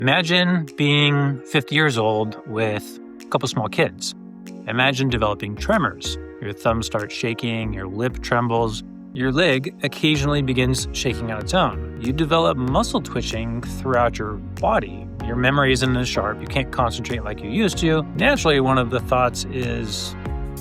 Imagine being 50 years old with a couple small kids. Imagine developing tremors. Your thumb starts shaking, your lip trembles, your leg occasionally begins shaking on its own. You develop muscle twitching throughout your body. Your memory isn't as sharp. You can't concentrate like you used to. Naturally, one of the thoughts is,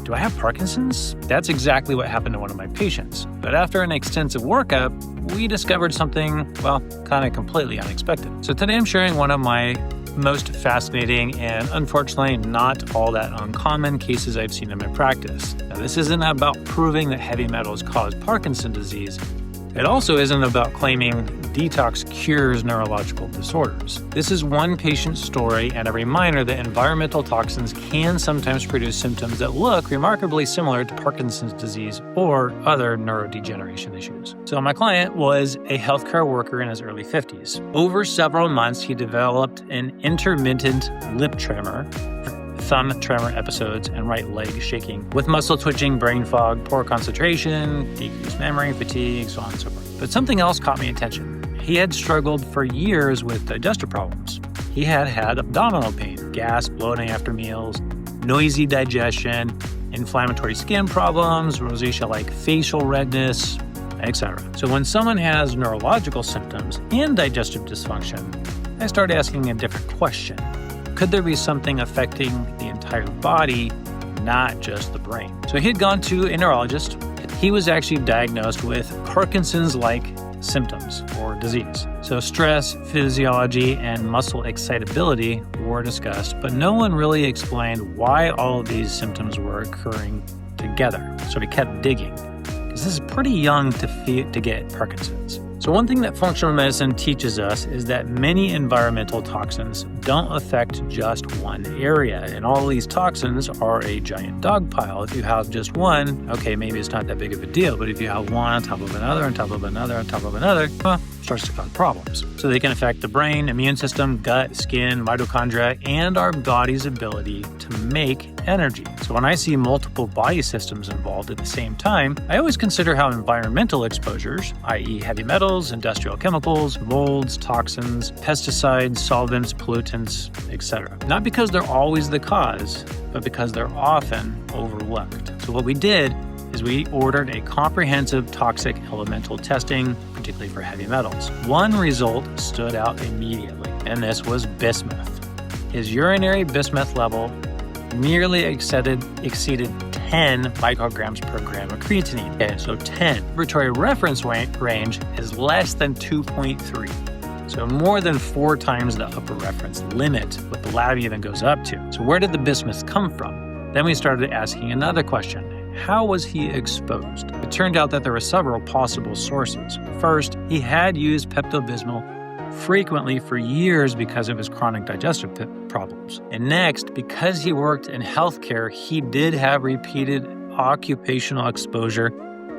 do I have Parkinson's? That's exactly what happened to one of my patients. But after an extensive workup, we discovered something, kind of completely unexpected. So today I'm sharing one of my most fascinating and unfortunately not all that uncommon cases I've seen in my practice. Now, this isn't about proving that heavy metals cause Parkinson's disease. It also isn't about claiming detox cures neurological disorders. This is one patient's story and a reminder that environmental toxins can sometimes produce symptoms that look remarkably similar to Parkinson's disease or other neurodegeneration issues. So my client was a healthcare worker in his early 50s. Over several months, he developed an intermittent lip tremor, thumb tremor episodes, and right leg shaking, with muscle twitching, brain fog, poor concentration, decreased memory, fatigue, so on and so forth. But something else caught my attention. He had struggled for years with digestive problems. He had abdominal pain, gas, bloating after meals, noisy digestion, inflammatory skin problems, rosacea-like facial redness, etc. So when someone has neurological symptoms and digestive dysfunction, I start asking a different question. Could there be something affecting the entire body, not just the brain? So he had gone to a neurologist. He was actually diagnosed with Parkinson's-like symptoms or disease. So stress, physiology, and muscle excitability were discussed, but no one really explained why all of these symptoms were occurring together. So we kept digging, because this is pretty young to get Parkinson's. So one thing that functional medicine teaches us is that many environmental toxins don't affect just one area. And all of these toxins are a giant dog pile. If you have just one, okay, maybe it's not that big of a deal. But if you have one on top of another, on top of another, on top of another, it starts to cause problems. So they can affect the brain, immune system, gut, skin, mitochondria, and our body's ability to make energy. So when I see multiple body systems involved at the same time, I always consider how environmental exposures, i.e. heavy metals, industrial chemicals, molds, toxins, pesticides, solvents, pollutants, etc. Not because they're always the cause, but because they're often overlooked. So what we did is we ordered a comprehensive toxic elemental testing, particularly for heavy metals. One result stood out immediately, and this was bismuth. His urinary bismuth level nearly exceeded 10 micrograms per gram of creatinine. Okay, so 10. Laboratory reference range is less than 2.3. So more than 4 times the upper reference limit, what the lab even goes up to. So where did the bismuth come from? Then we started asking another question. How was he exposed? It turned out that there were several possible sources. First, he had used Pepto-Bismol frequently for years because of his chronic digestive problems. And next, because he worked in healthcare, he did have repeated occupational exposure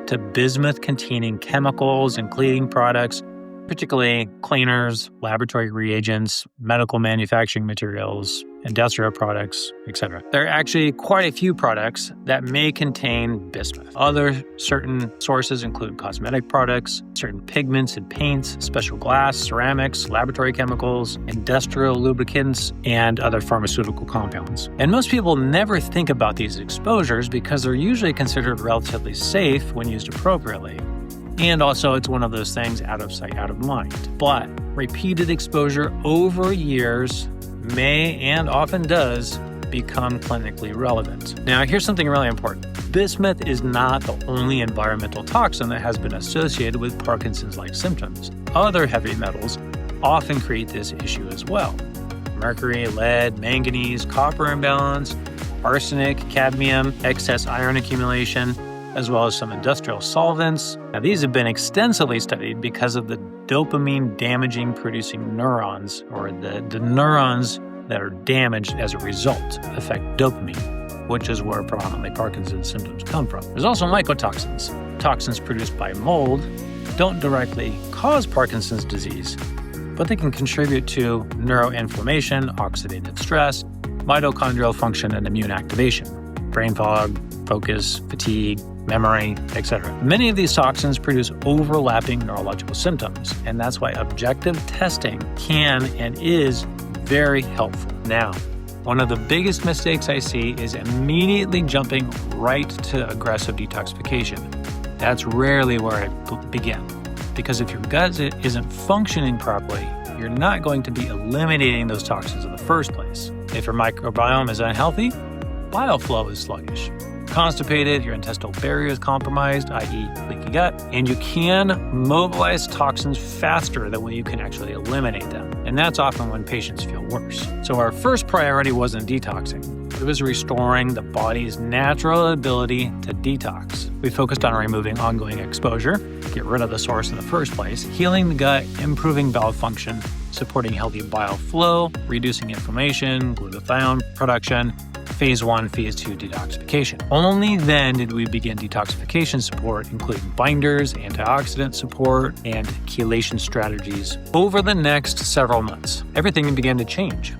to bismuth-containing chemicals and cleaning products, particularly cleaners, laboratory reagents, medical manufacturing materials, industrial products, etc. There are actually quite a few products that may contain bismuth. Other certain sources include cosmetic products, certain pigments and paints, special glass, ceramics, laboratory chemicals, industrial lubricants, and other pharmaceutical compounds. And most people never think about these exposures because they're usually considered relatively safe when used appropriately. And also, it's one of those things out of sight, out of mind. But repeated exposure over years may and often does become clinically relevant. Now, here's something really important. Bismuth is not the only environmental toxin that has been associated with Parkinson's-like symptoms. Other heavy metals often create this issue as well. Mercury, lead, manganese, copper imbalance, arsenic, cadmium, excess iron accumulation, as well as some industrial solvents. Now, these have been extensively studied because of the dopamine-damaging producing neurons, or the neurons that are damaged as a result affect dopamine, which is where predominantly Parkinson's symptoms come from. There's also mycotoxins. Toxins produced by mold don't directly cause Parkinson's disease, but they can contribute to neuroinflammation, oxidative stress, mitochondrial function, and immune activation, brain fog, focus, fatigue, memory, etc. Many of these toxins produce overlapping neurological symptoms, and that's why objective testing can and is very helpful. Now, one of the biggest mistakes I see is immediately jumping right to aggressive detoxification. That's rarely where I begin, because if your gut isn't functioning properly, you're not going to be eliminating those toxins in the first place. If your microbiome is unhealthy, bile flow is sluggish. Constipated, your intestinal barrier is compromised, i.e. leaky gut, and you can mobilize toxins faster than when you can actually eliminate them. And that's often when patients feel worse. So our first priority wasn't detoxing. It was restoring the body's natural ability to detox. We focused on removing ongoing exposure, get rid of the source in the first place, healing the gut, improving bowel function, supporting healthy bile flow, reducing inflammation, glutathione production, Phase 1, Phase 2 detoxification. Only then did we begin detoxification support, including binders, antioxidant support, and chelation strategies. Over the next several months, everything began to change.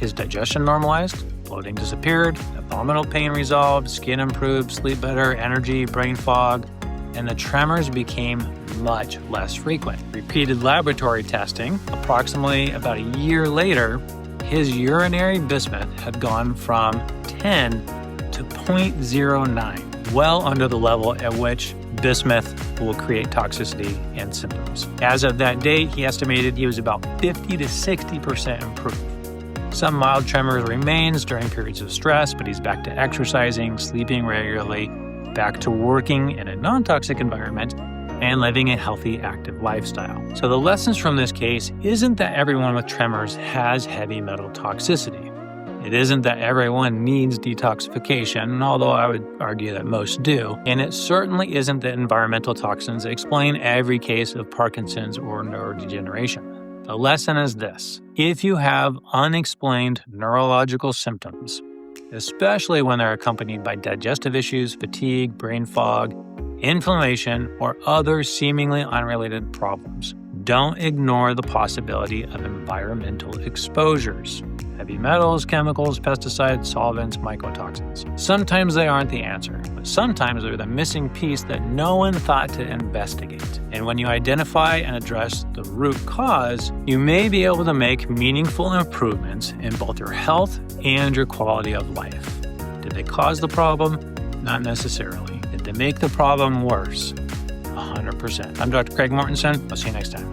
His digestion normalized, bloating disappeared, abdominal pain resolved, skin improved, sleep better, energy, brain fog, and the tremors became much less frequent. Repeated laboratory testing, approximately about a year later, his urinary bismuth had gone from 10 to 0.09, well under the level at which bismuth will create toxicity and symptoms. As of that date, he estimated he was about 50 to 60% improved. Some mild tremors remains during periods of stress, but he's back to exercising, sleeping regularly, back to working in a non-toxic environment, and living a healthy, active lifestyle. So the lessons from this case isn't that everyone with tremors has heavy metal toxicity. It isn't that everyone needs detoxification, although I would argue that most do. And it certainly isn't that environmental toxins explain every case of Parkinson's or neurodegeneration. The lesson is this: if you have unexplained neurological symptoms, especially when they're accompanied by digestive issues, fatigue, brain fog, inflammation, or other seemingly unrelated problems, don't ignore the possibility of environmental exposures. Heavy metals, chemicals, pesticides, solvents, mycotoxins. Sometimes they aren't the answer, but sometimes they're the missing piece that no one thought to investigate. And when you identify and address the root cause, you may be able to make meaningful improvements in both your health and your quality of life. Did they cause the problem? Not necessarily. Did they make the problem worse? 100%. I'm Dr. Craig Mortensen. I'll see you next time.